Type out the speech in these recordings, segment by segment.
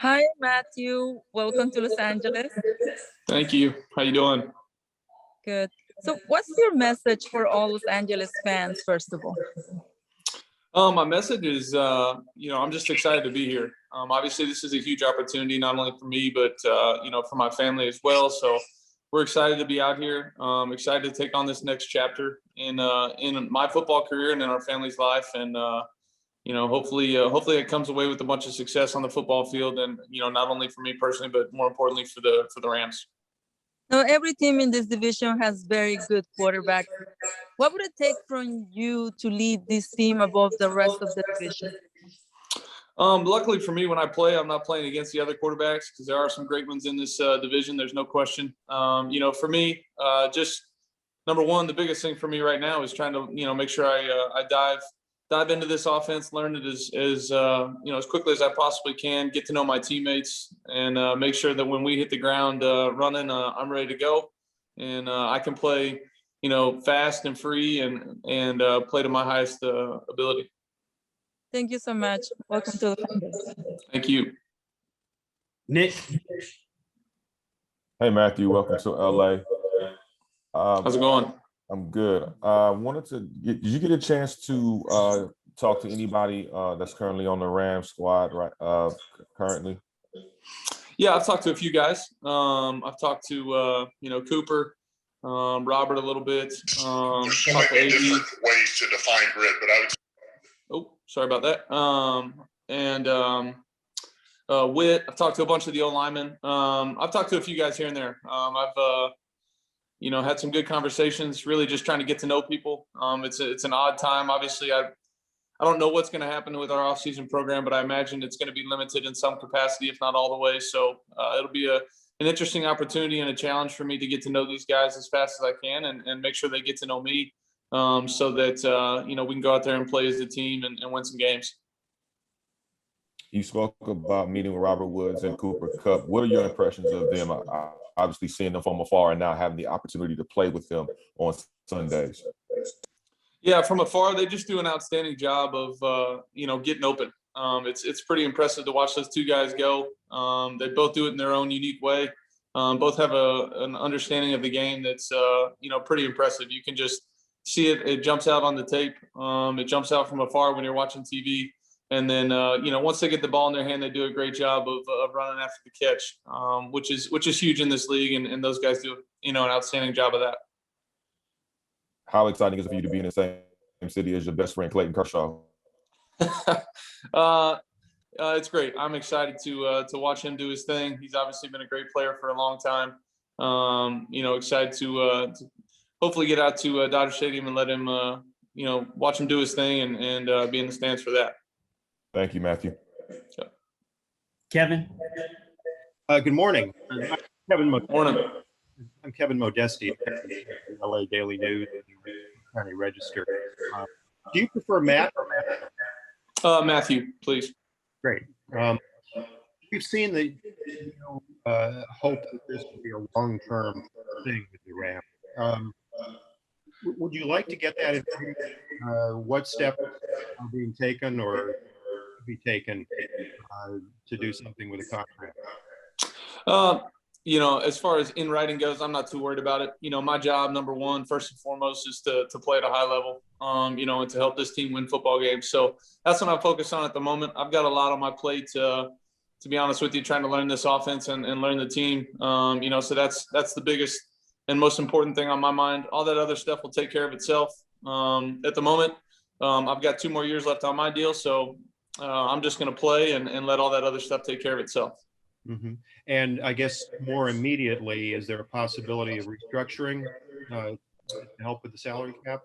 Hi, Matthew. Welcome to Los Angeles. Thank you. How you doing? Good. So, what's your message for all Los Angeles fans, first of all? My message is, I'm just excited to be here. Obviously, this is a huge opportunity, not only for me, but, for my family as well. So we're excited to be out here. Excited to take on this next chapter in my football career and in our family's life. And, hopefully it comes away with a bunch of success on the football field. And, not only for me personally, but more importantly for the Rams. Now, every team in this division has very good quarterbacks. What would it take from you to lead this team above the rest of the division? Luckily for me, when I play, I'm not playing against the other quarterbacks because there are some great ones in this division. There's no question. For me, just number one, the biggest thing for me right now is trying to, make sure I dive into this offense, learn it as quickly as I possibly can, get to know my teammates, and make sure that when we hit the ground running, I'm ready to go, and I can play, fast and free and play to my highest ability. Thank you so much. Welcome to the Founders. Thank you. Nick. Hey, Matthew. Welcome to LA. How's it going? I'm good. Did you get a chance to talk to anybody that's currently on the Rams squad currently? Yeah, I've talked to a few guys. I've talked to Cooper, Robert a little bit. There's so many different ways to define grit, but I would. Oh, sorry about that. Witt. I've talked to a bunch of the O-linemen. I've talked to a few guys here and there. I've had some good conversations, really just trying to get to know people. It's an odd time. Obviously, I don't know what's going to happen with our off-season program, but I imagine it's going to be limited in some capacity, if not all the way. So it'll be an interesting opportunity and a challenge for me to get to know these guys as fast as I can and make sure they get to know me so that, we can go out there and play as a team and win some games. You spoke about meeting with Robert Woods and Cooper Kupp. What are your impressions of them? Obviously seeing them from afar and now having the opportunity to play with them on Sundays. Yeah, from afar, they just do an outstanding job of, getting open. It's pretty impressive to watch those two guys go. They both do it in their own unique way. Both have an understanding of the game that's, pretty impressive. You can just see it. It jumps out on the tape. It jumps out from afar when you're watching TV. And then, once they get the ball in their hand, they do a great job of running after the catch, which is huge in this league. And those guys do, an outstanding job of that. How exciting is it for you to be in the same city as your best friend, Clayton Kershaw? It's great. I'm excited to watch him do his thing. He's obviously been a great player for a long time. Excited to hopefully get out to Dodger Stadium and let him, watch him do his thing and be in the stands for that. Thank you, Matthew. Kevin. Good morning. Morning. I'm Kevin Modesti, LA Daily News, County Register. Do you prefer Matt or Matthew? Matthew, please. Great. We've seen the hope that this will be a long-term thing with the Rams. Would you like to get that in? What steps are being taken or be taken to do something with a contract? As far as in writing goes, I'm not too worried about it. My job, number one, first and foremost, is to play at a high level, and to help this team win football games. So that's what I'm focused on at the moment. I've got a lot on my plate to be honest with you, trying to learn this offense and learn the team. So that's the biggest and most important thing on my mind. All that other stuff will take care of itself. At the moment, I've got 2 more years left on my deal. So I'm just going to play and let all that other stuff take care of itself. Mm-hmm. And I guess more immediately, is there a possibility of restructuring to help with the salary cap?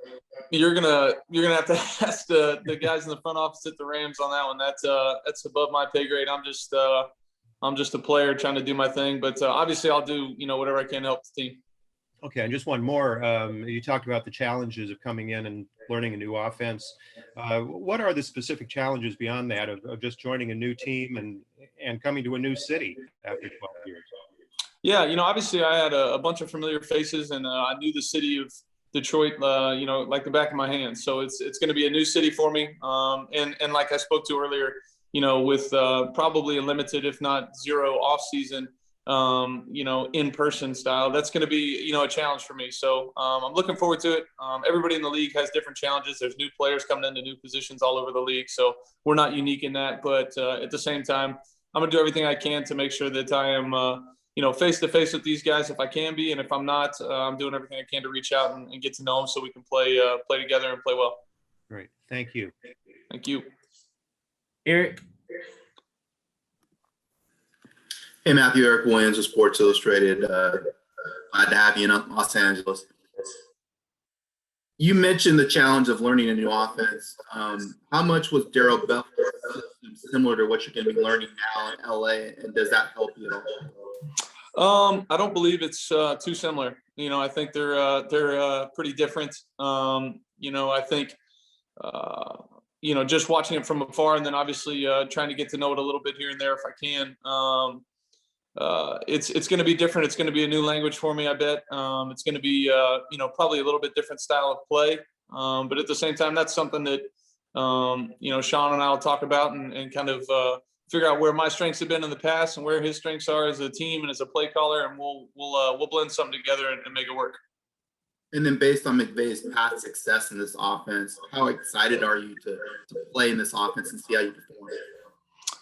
You're gonna have to ask the guys in the front office at the Rams on that one. That's above my pay grade. I'm just a player trying to do my thing, but obviously I'll do whatever I can to help the team. Okay, and just one more. You talked about the challenges of coming in and learning a new offense. What are the specific challenges beyond that of just joining a new team and coming to a new city after 12 years? Yeah, obviously I had a bunch of familiar faces, and I knew the city of Detroit, like the back of my hand. So it's going to be a new city for me. And like I spoke to earlier, with probably a limited, if not zero off season, in-person style, that's going to be, a challenge for me. So I'm looking forward to it. Everybody in the league has different challenges. There's new players coming into new positions all over the league. So we're not unique in that, but at the same time, I'm going to do everything I can to make sure that I am, face to face with these guys if I can be. And if I'm not, I'm doing everything I can to reach out and get to know them so we can play together and play well. Great. Thank you. Thank you. Eric. Hey, Matthew, Eric Williams with Sports Illustrated. Glad to have you in Los Angeles. You mentioned the challenge of learning a new offense. How much was Darrell Bell's system similar to what you're going to be learning now in LA, and does that help you at all? I don't believe it's too similar. I think they're pretty different. I think just watching it from afar, and then obviously trying to get to know it a little bit here and there if I can. It's going to be different. It's going to be a new language for me, I bet. It's going to be, probably a little bit different style of play. But at the same time, that's something that, Sean and I will talk about and kind of figure out where my strengths have been in the past and where his strengths are as a team and as a play caller, and we'll blend something together and make it work. And then based on McVay's past success in this offense, how excited are you to play in this offense and see how you perform?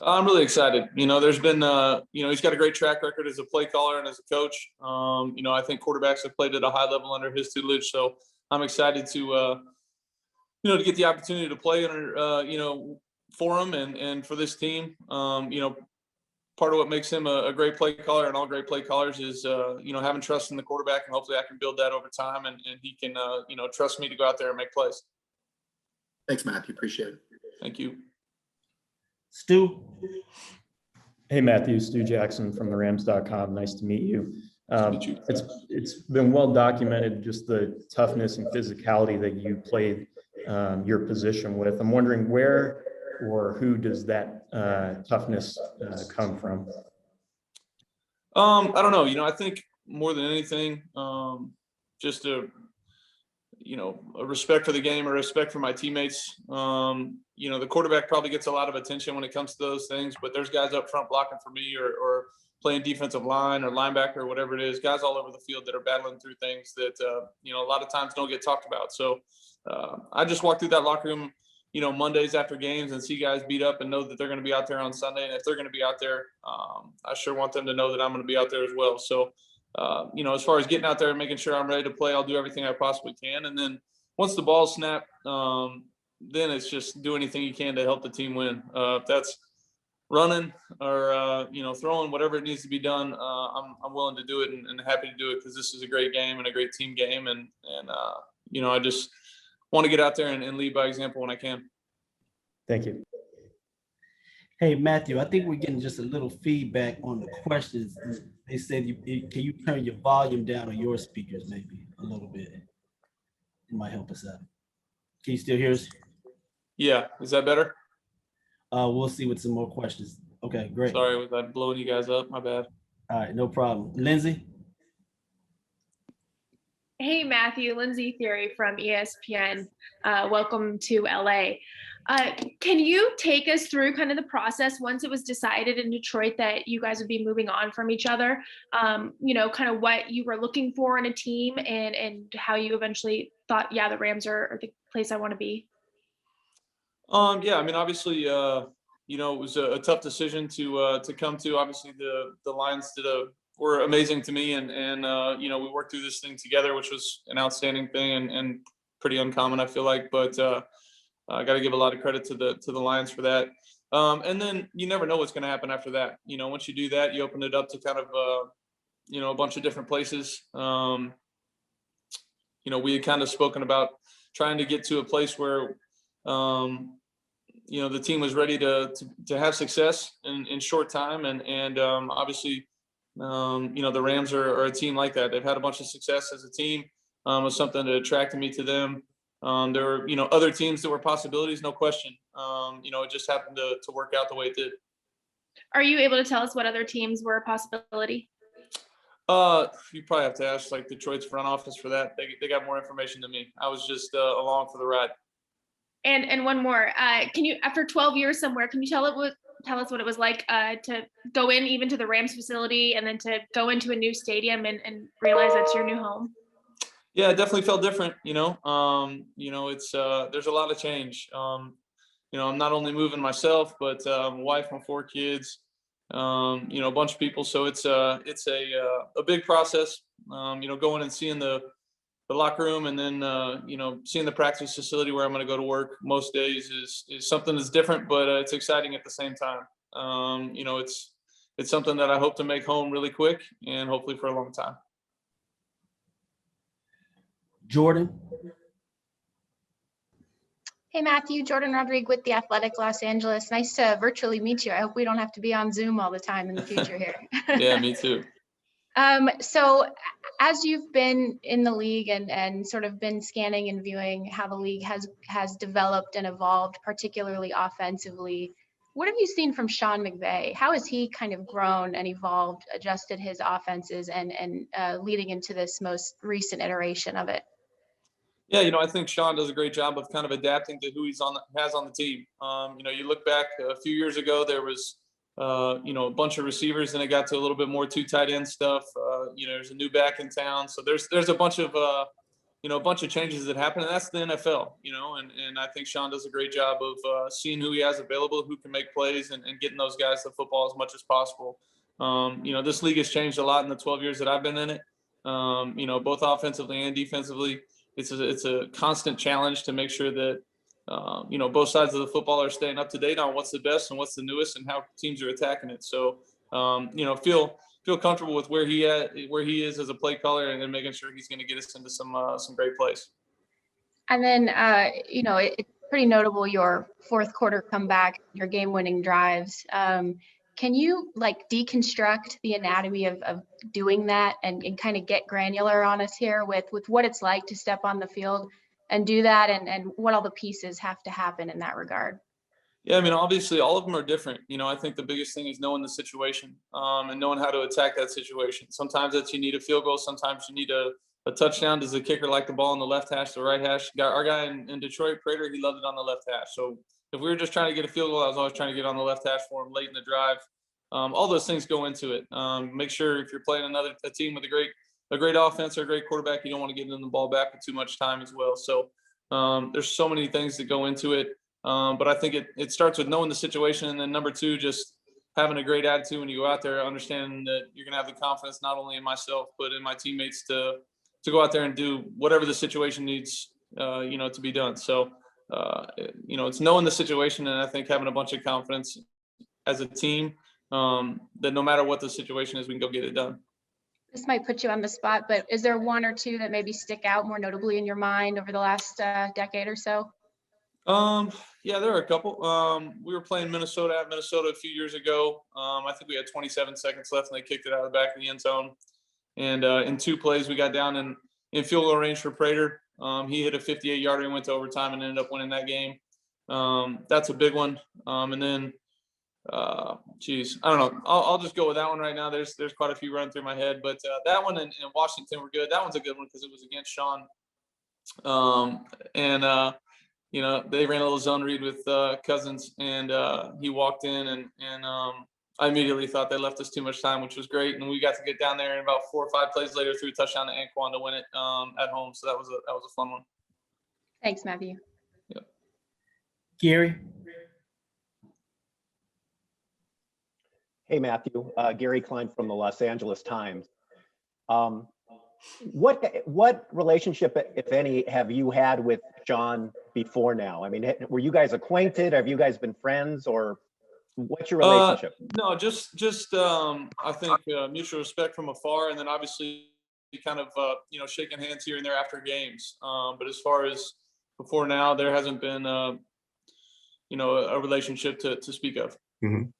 I'm really excited. There's been, he's got a great track record as a play caller and as a coach. I think quarterbacks have played at a high level under his tutelage. So I'm excited to get the opportunity to play under, for him and for this team. Part of what makes him a great play caller, and all great play callers, is, having trust in the quarterback, and hopefully I can build that over time and he can, trust me to go out there and make plays. Thanks, Matthew. Appreciate it. Thank you. Stu. Hey, Matthew, Stu Jackson from the Rams.com. Nice to meet you. Nice to meet you. It's been well documented, just the toughness and physicality that you played your position with. I'm wondering where or who does that toughness come from? I don't know. I think more than anything, just a respect for the game, or respect for my teammates. The quarterback probably gets a lot of attention when it comes to those things, but there's guys up front blocking for me or playing defensive line or linebacker or whatever it is, guys all over the field that are battling through things that, a lot of times don't get talked about. So I just walk through that locker room, Mondays after games, and see guys beat up and know that they're going to be out there on Sunday. And if they're going to be out there, I sure want them to know that I'm going to be out there as well. So, as far as getting out there and making sure I'm ready to play, I'll do everything I possibly can. And then once the ball's snapped, then it's just do anything you can to help the team win. If that's running or, throwing, whatever it needs to be done, I'm willing to do it and happy to do it, because this is a great game and a great team game. And I just want to get out there and lead by example when I can. Thank you. Hey, Matthew, I think we're getting just a little feedback on the questions. They said, can you turn your volume down on your speakers maybe a little bit? It might help us out. Can you still hear us? Yeah. Is that better? We'll see with some more questions. Okay, great. Sorry, was I blowing you guys up? My bad. All right, no problem. Lindsay? Hey, Matthew, Lindsay Theory from ESPN. Welcome to LA. Can you take us through kind of the process once it was decided in Detroit that you guys would be moving on from each other? Kind of what you were looking for in a team and how you eventually thought, yeah, the Rams are the place I want to be. Yeah, I mean, obviously, it was a tough decision to come to. Obviously, the Lions were amazing to me, and we worked through this thing together, which was an outstanding thing and pretty uncommon, I feel like. But I got to give a lot of credit to the Lions for that. And then you never know what's going to happen after that. Once you do that, you open it up to kind of a bunch of different places. We had kind of spoken about trying to get to a place where the team was ready to have success in short time, and obviously the Rams are a team like that. They've had a bunch of success as a team. It was something that attracted me to them. There were other teams that were possibilities, no question. It just happened to work out the way it did. Are you able to tell us what other teams were a possibility? You probably have to ask like Detroit's front office for that. They got more information than me. I was just along for the ride. And one more. Can you, after 12 years somewhere, can you tell us what it was like to go in even to the Rams facility and then to go into a new stadium and realize that's your new home? Yeah, it definitely felt different. It's there's a lot of change. I'm not only moving myself, but wife and 4 kids. A bunch of people. So it's a big process. Going and seeing the locker room, and then seeing the practice facility where I'm going to go to work most days is something that's different, but it's exciting at the same time. It's something that I hope to make home really quick and hopefully for a long time. Jordan. Hey, Matthew, Jordan Rodriguez with The Athletic Los Angeles. Nice to virtually meet you. I hope we don't have to be on Zoom all the time in the future here. Yeah, me too. So as you've been in the league and sort of been scanning and viewing how the league has developed and evolved, particularly offensively, what have you seen from Sean McVay? How has he kind of grown and evolved, adjusted his offenses and leading into this most recent iteration of it? Yeah, I think Sean does a great job of kind of adapting to who has on the team. You look back a few years ago, there was, a bunch of receivers, and it got to a little bit more 2 tight end stuff. There's a new back in town, so there's a bunch of changes that happen, and that's the NFL. And I think Sean does a great job of seeing who he has available, who can make plays, and getting those guys the football as much as possible. This league has changed a lot in the 12 years that I've been in it. Both offensively and defensively. It's a constant challenge to make sure that both sides of the football are staying up to date on what's the best and what's the newest and how teams are attacking it. So feel comfortable with where he is as a play caller, and then making sure he's going to get us into some great plays. And then it's pretty notable your fourth quarter comeback, your game-winning drives. Can you deconstruct the anatomy of doing that and kind of get granular on us here with what it's like to step on the field and do that, and what all the pieces have to happen in that regard? Yeah, obviously all of them are different. I think the biggest thing is knowing the situation and knowing how to attack that situation. Sometimes you need a field goal. Sometimes you need a touchdown. Does the kicker like the ball on the left hash, the right hash? Our guy in Detroit, Prater, he loved it on the left hash. So if we were just trying to get a field goal, I was always trying to get on the left hash for him late in the drive. All those things go into it. Make sure if you're playing a team with a great offense or a great quarterback, you don't want to get in the ball back with too much time as well. So there's so many things that go into it. But I think it starts with knowing the situation, and then number 2, just having a great attitude when you go out there, understanding that you're going to have the confidence not only in myself but in my teammates to go out there and do whatever the situation needs, to be done. So it's knowing the situation, and I think having a bunch of confidence as a team that no matter what the situation is, we can go get it done. This might put you on the spot, but is there 1 or 2 that maybe stick out more notably in your mind over the last decade or so? Yeah, there are a couple. We were playing Minnesota a few years ago. I think we had 27 seconds left, and they kicked it out of the back of the end zone. And in 2 plays, we got down in field goal range for Prater. He hit a 58-yarder and went to overtime and ended up winning that game. That's a big one. And then, I don't know. I'll just go with that one right now. There's quite a few running through my head, but that one in Washington were good. That one's a good one because it was against Sean. They ran a little zone read with Cousins, and he walked in, and I immediately thought they left us too much time, which was great. And we got to get down there, and about 4 or 5 plays later, threw a touchdown to Anquan to win it at home. So that was a fun one. Thanks, Matthew. Yep. Gary. Hey, Matthew. Gary Klein from the Los Angeles Times. What relationship, if any, have you had with Sean before now? Were you guys acquainted? Have you guys been friends, or what's your relationship? No, just I think mutual respect from afar, and then obviously kind of shaking hands here and there after games. But as far as before now, there hasn't been a relationship to speak of. Mm-hmm.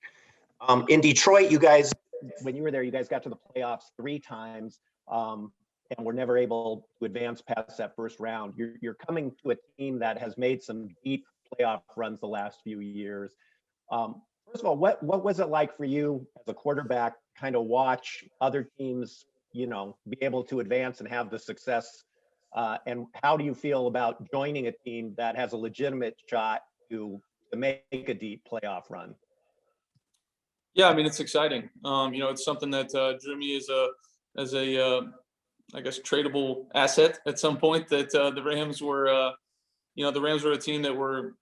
In Detroit, you guys, when you were there, you guys got to the playoffs 3 times. And were never able to advance past that first round. You're coming to a team that has made some deep playoff runs the last few years. First of all, what was it like for you as a quarterback, kind of watch other teams, be able to advance and have the success And how do you feel about joining a team that has a legitimate shot to make a deep playoff run? Yeah, I mean, it's exciting. It's something that drew me as a I guess tradable asset at some point. That the Rams were the Rams were a team that were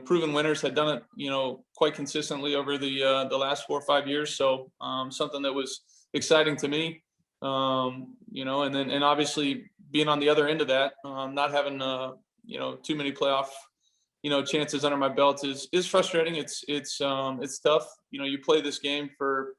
proven winners, had done it quite consistently over the last 4 or 5 years. So something that was exciting to me. And obviously being on the other end of that, not having too many playoff chances under my belt is frustrating. It's tough. You play this game for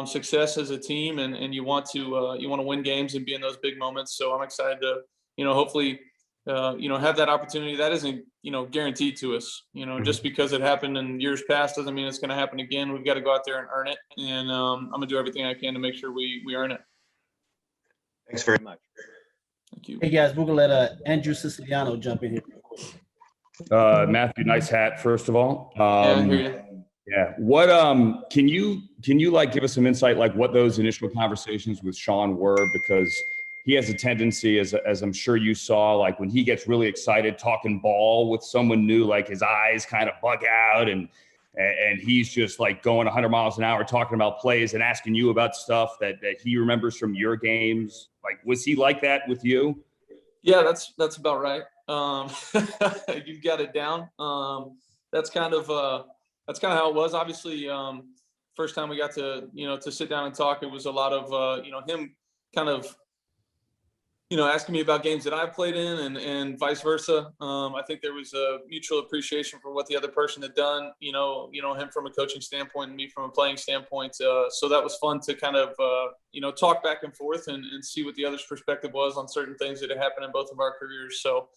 success as a team, and you want to win games and be in those big moments. So I'm excited to hopefully have that opportunity. That isn't guaranteed to us. Just because it happened in years past doesn't mean it's going to happen again. We've got to go out there and earn it, and I'm gonna do everything I can to make sure we earn it. Thanks very much. Thank you. Hey guys, we're gonna let Andrew Siciliano jump in here real quick. Matthew, nice hat, first of all. Yeah, I hear you. Yeah. What can you like give us some insight, like what those initial conversations with Sean were? Because he has a tendency, as I'm sure you saw, like when he gets really excited talking ball with someone new, like his eyes kind of bug out and he's just like going 100 miles an hour talking about plays and asking you about stuff that he remembers from your games. Like, was he like that with you? Yeah, that's about right. You've got it down. That's kind of how it was. Obviously, first time we got to to sit down and talk, it was a lot of him kind of asking me about games that I've played in and vice versa. I think there was a mutual appreciation for what the other person had done, him from a coaching standpoint and me from a playing standpoint. So that was fun to kind of, talk back and forth and see what the other's perspective was on certain things that had happened in both of our careers. So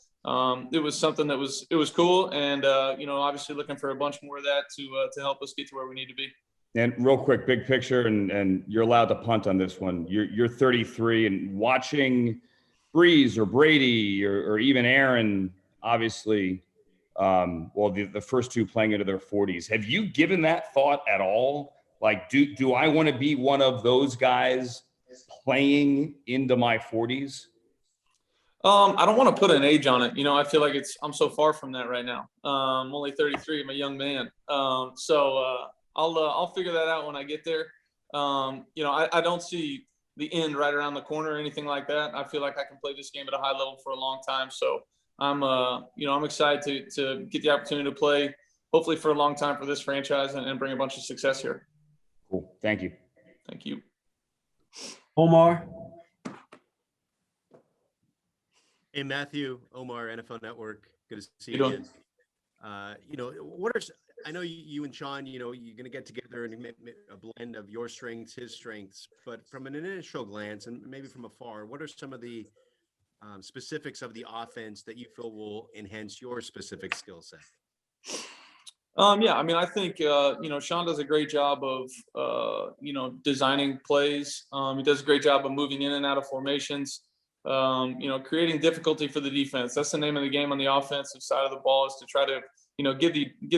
it was something that was cool. And, obviously looking for a bunch more of that to help us get to where we need to be. And real quick, big picture, and you're allowed to punt on this one. You're 33 and watching Breeze or Brady or even Aaron, obviously, the first two playing into their 40s. Have you given that thought at all? Like, do I want to be one of those guys playing into my 40s? I don't want to put an age on it. I feel like I'm so far from that right now. I'm only 33. I'm a young man. So I'll figure that out when I get there. I don't see the end right around the corner or anything like that. I feel like I can play this game at a high level for a long time. So I'm excited to get the opportunity to play, hopefully for a long time for this franchise and bring a bunch of success here. Cool. Thank you. Thank you. Omar. Hey, Matthew, Omar, NFL Network. Good to see you again. I know you and Sean, you're going to get together and make a blend of your strengths, his strengths, but from an initial glance and maybe from afar, what are some of the specifics of the offense that you feel will enhance your specific skill set? I think, Sean does a great job of, designing plays. He does a great job of moving in and out of formations, creating difficulty for the defense. That's the name of the game on the offensive side of the ball, is to try to, give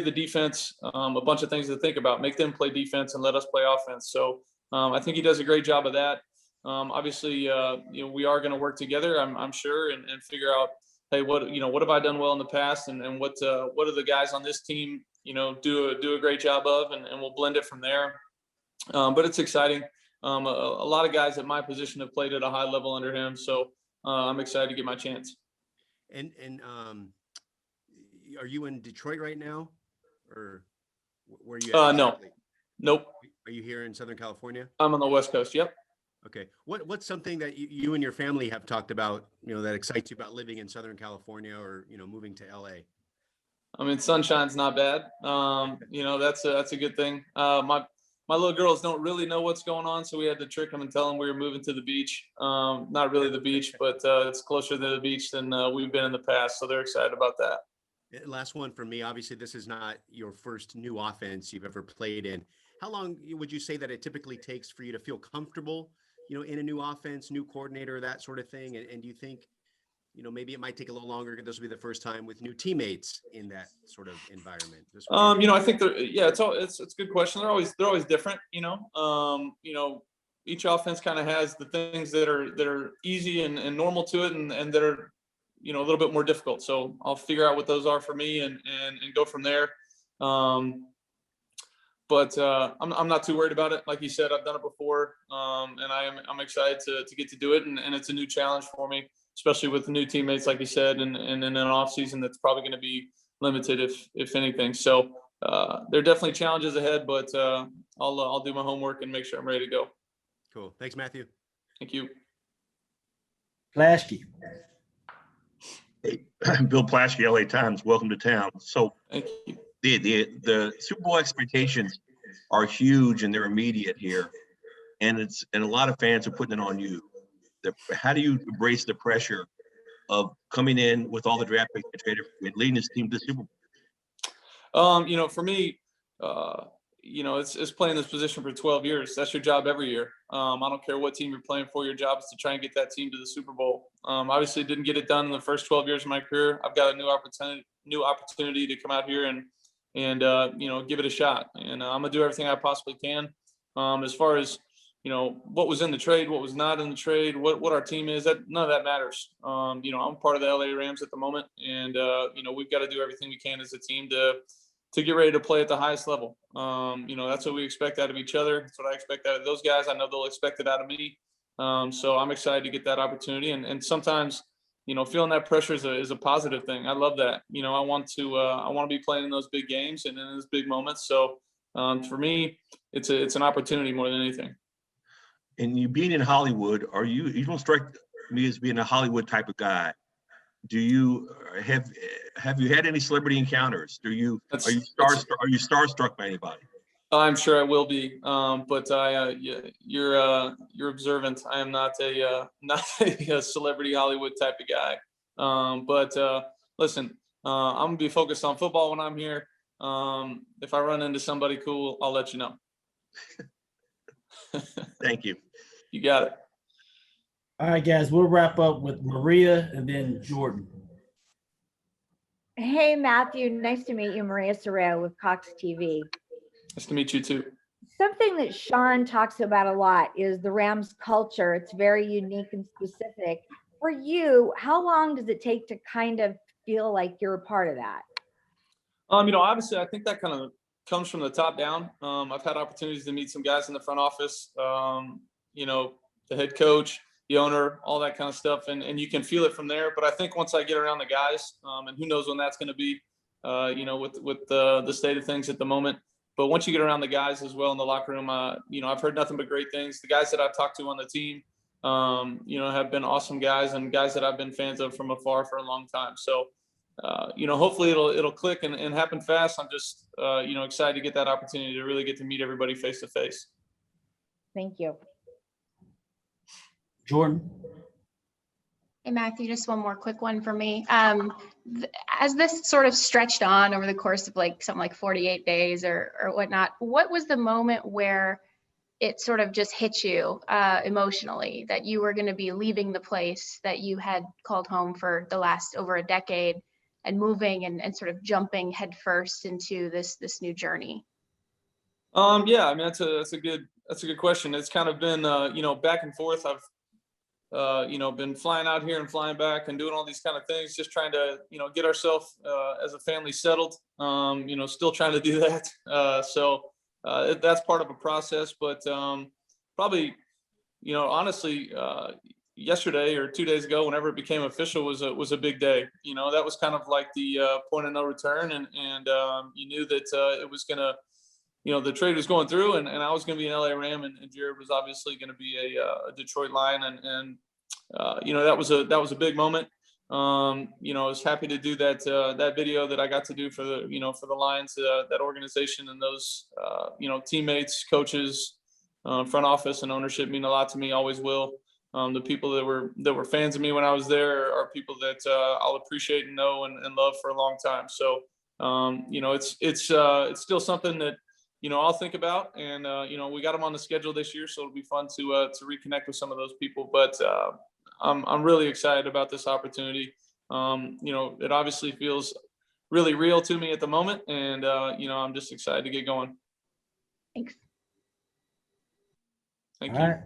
the defense a bunch of things to think about, make them play defense and let us play offense. So I think he does a great job of that. Obviously, we are going to work together, I'm sure, and figure out, hey, what have I done well in the past, and what are the guys on this team, do a great job of, and we'll blend it from there. But it's exciting. A lot of guys at my position have played at a high level under him, so I'm excited to get my chance. And are you in Detroit right now, or where are you at exactly? No. Nope. Are you here in Southern California? I'm on the West Coast. Yep. Okay. What's something that you and your family have talked about, that excites you about living in Southern California or, moving to LA? I mean, sunshine's not bad. That's a good thing. My little girls don't really know what's going on, so we had to trick them and tell them we were moving to the beach. Not really the beach, but it's closer to the beach than we've been in the past, so they're excited about that. Last one for me. Obviously, this is not your first new offense you've ever played in. How long would you say that it typically takes for you to feel comfortable, in a new offense, new coordinator, that sort of thing? And do you think, maybe it might take a little longer because this will be the first time with new teammates in that sort of environment? I think it's a good question. They're always different. Each offense kind of has the things that are easy and normal to it, and that are a little bit more difficult. So I'll figure out what those are for me and go from there. But I'm not too worried about it. Like you said, I've done it before, and I'm excited to get to do it, and it's a new challenge for me, especially with the new teammates, like you said, and in an off season that's probably going to be limited if anything. So there are definitely challenges ahead, but I'll do my homework and make sure I'm ready to go. Cool. Thanks, Matthew. Thank you. Plaschke. Hey, Bill Plaschke, LA Times. Welcome to town. So thank you. The Super Bowl expectations are huge and they're immediate here, and a lot of fans are putting it on you. How do you embrace the pressure of coming in with all the draft picks traded and leading this team to the Super Bowl? For me, it's playing this position for 12 years. That's your job every year. I don't care what team you're playing for. Your job is to try and get that team to the Super Bowl. Obviously, didn't get it done in the first 12 years of my career. I've got a new opportunity to come out here and give it a shot. And I'm gonna do everything I possibly can. As far as what was in the trade, what was not in the trade, what our team is, that none of that matters. I'm part of the LA Rams at the moment, and we've got to do everything we can as a team to get ready to play at the highest level. That's what we expect out of each other. That's what I expect out of those guys. I know they'll expect it out of me. So I'm excited to get that opportunity. And sometimes, feeling that pressure is a positive thing. I love that. I want to be playing in those big games and in those big moments. So for me, it's an opportunity more than anything. And you being in Hollywood, you don't strike me as being a Hollywood type of guy. Do you have you had any celebrity encounters? Are you starstruck by anybody? I'm sure I will be, but you're observant. I am not a celebrity Hollywood type of guy. But listen, I'm gonna be focused on football when I'm here. If I run into somebody cool, I'll let you know. Thank you. You got it. All right, guys, we'll wrap up with Maria and then Jordan. Hey, Matthew, nice to meet you. Maria Sorrell with Cox TV. Nice to meet you too. Something that Sean talks about a lot is the Rams culture. It's very unique and specific. For you, how long does it take to kind of feel like you're a part of that? Obviously, I think that kind of comes from the top down. I've had opportunities to meet some guys in the front office, the head coach, the owner, all that kind of stuff. And you can feel it from there. But I think once I get around the guys, and who knows when that's going to be, with the state of things at the moment. But once you get around the guys as well in the locker room, I've heard nothing but great things. The guys that I've talked to on the team, have been awesome guys and guys that I've been fans of from afar for a long time. So, hopefully it'll click and happen fast. I'm just, excited to get that opportunity to really get to meet everybody face to face. Thank you. Jordan. Hey, Matthew, just one more quick one for me. As this sort of stretched on over the course of something like 48 days or whatnot, what was the moment where it sort of just hit you emotionally that you were going to be leaving the place that you had called home for the last over a decade and moving and sort of jumping headfirst into this new journey? Yeah, I mean, that's a good question. It's kind of been, back and forth. I've, been flying out here and flying back and doing all these kind of things, just trying to, get ourselves as a family settled, still trying to do that. So that's part of a process, but probably, honestly, yesterday or 2 days ago, whenever it became official was a big day. That was kind of like the point of no return. And you knew that it was going to, the trade was going through and I was going to be an LA Ram and Jared was obviously going to be a Detroit Lion. And that was a big moment. I was happy to do that video that I got to do for the Lions, that organization and those, teammates, coaches, front office and ownership mean a lot to me, always will. The people that were fans of me when I was there are people that I'll appreciate and know and love for a long time. So, it's still something that, I'll think about, and we got them on the schedule this year, so it'll be fun to reconnect with some of those people. But I'm really excited about this opportunity. It obviously feels really real to me at the moment, and I'm just excited to get going. Thanks. Thank All you. right.